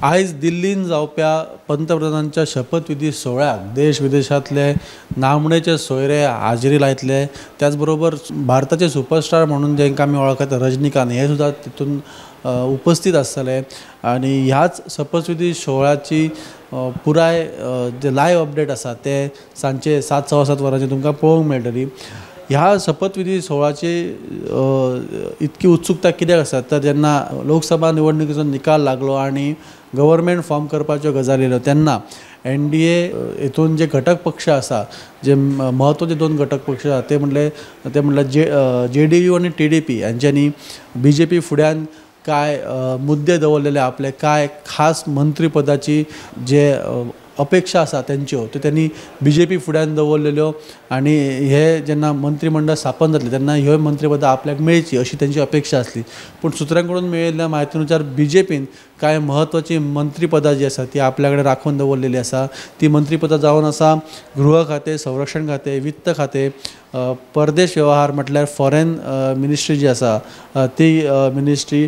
आयज दिल्लीन जावप्या पंतप्रधानांच्या शपथविधी सोहळ्याक देश विदेशातले नामनेचे सोयरे हाजिरी लायतले। त्याचबरोबर भारताचे सुपरस्टार म्हणून जेंकां आमी वळखतात रजनीकांत हे सुद्धा तितून उपस्थित आसतले आणि ह्याच शपथविधी सोहळ्याची पुराय जे लायव्ह अपडेट आसा ते सांजचे 7:15 वरांचेर तुमकां पळोवंक मेळटली। ह्या शपथविधी सोहळ्याची इतकी उत्सुकता कित्याक आसा तर जेन्ना लोकसभा निवडणुकीचो निकाल लागलो आणि गव्हर्नमेंट फॉर्म करपाच्यो गजाली येयल्यो तेन्ना NDA हितून जे घटक पक्ष आसा जे महत्वाचे दोन घटक पक्ष आसा ते म्हणल्यार JDU आणि TDP हांच्यांनी BJP फुड्यान काय मुद्दे दवरलेले आपले काय खास मंत्रीपदाची जे अपेक्षा आसा तेंच्यो त्यो त्यांनी BJP फुड्यान दवरलेल्यो आणि हे जेन्ना मंत्रिमंडळ स्थापन जातले तेन्ना ह्यो मंत्रिपदां आपल्याक मेळची अशी त्यांची अपेक्षा आसली। पूण सुत्रांकडून मेळिल्ल्या म्हायतीनुसार BJPन काय महत्वाची मंत्रिपदां जी आसा ती आपल्या कडेन राखून दवरलेली आसा। ती मंत्रिपदां जावन आसा गृह खातें, संरक्षण खातें, वित्त खातें, परदेश व्यवहार म्हटल्यार फॉरेन मिनिस्ट्री जी आसा ती मिनिस्ट्री,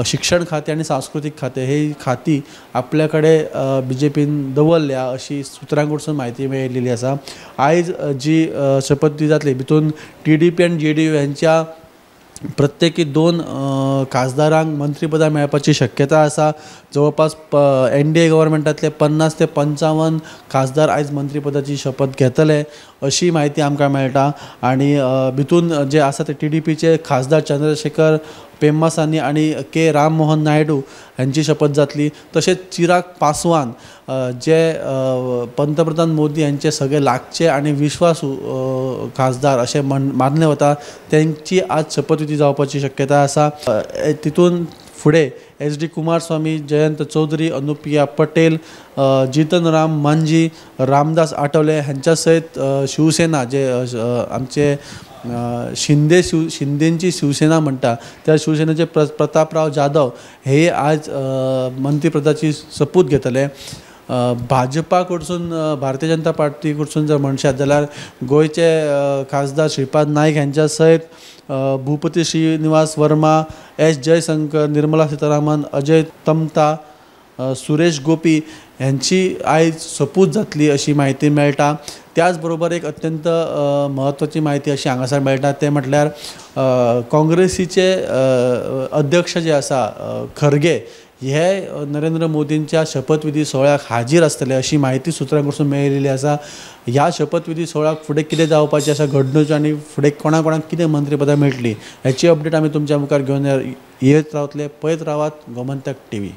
शिक्षण खातें आणि सांस्कृतिक खातें ही खाती आपल्या कडेन BJPन दवरल्या अशी सुत्रां कडसून म्हायती मेळिल्ली आसा। आयज जी शपथविधी जातली भितून TDP आणि JDU हांच्या प्रत्येकी 2 खासदारांक मंत्रिपदां मेळपाची शक्यता आसा। जवळपास NDA गव्हर्नमेंटातले 50 ते 55 खासदार आयज मंत्रिपदाची शपथ घेतले अशी माहिती आमकां मेळटा। आणि भितून जे आसा ते TDPचे खासदार चंद्रशेखर पेम्मासानी आणि K राममोहन नायडू हांची शपथ जातली। तशेंच चिराग पासवान जे पंतप्रधान मोदी हांचे सगळे लागचे आणि विश्वासू खासदार असे मानले वता त्यांची आज शपथविधी जावपाची शक्यता आसा। तितून फुडें HD कुमारस्वामी, जयंत चौधरी, अनुप्रिया पटेल, जीतन राम मांझी, रामदास आठवले हांच्या सयत शिवसेना जे आमचे शिंदेची शिवसेना म्हणटा त्या शिवसेनेचे प्रतापराव जाधव हे आज मंत्रिपदाची शपथ घेतले। भाजपा कडसून भारतीय जनता पार्टी कडसून जर म्हणशात जाल्यार गोयचे खासदार श्रीपाद नाईक हांच्या सयत भूपती श्रीनिवास वर्मा, S जयशंकर, निर्मला सीतारामन, अजय तमता, सुरेश गोपी यांची आयज शपथ जातली अशी माहिती मेळटा। त्याचबरोबर एक अत्यंत महत्वाची माहिती अशी हांगासर मेळटा ते म्हटल्यार काँग्रेसीचे अध्यक्ष जे आसा खरगे हे नरेंद्र मोदींच्या शपथविधी सोहळ्याक हाजीर आसतले अशी माहिती सुत्रां कडसून मेळिल्ली आसा। ह्या शपथविधी सोहळ्याक फुडें कितें जावपाचें आसा घडणुच्यो आणि फुडें कोणा कोणाक कितें मंत्रिपदां मेळटली हाची अपडेट आमी तुमच्या मुखार घेवन येत रावतले। पळयत रावात गोमंतक TV।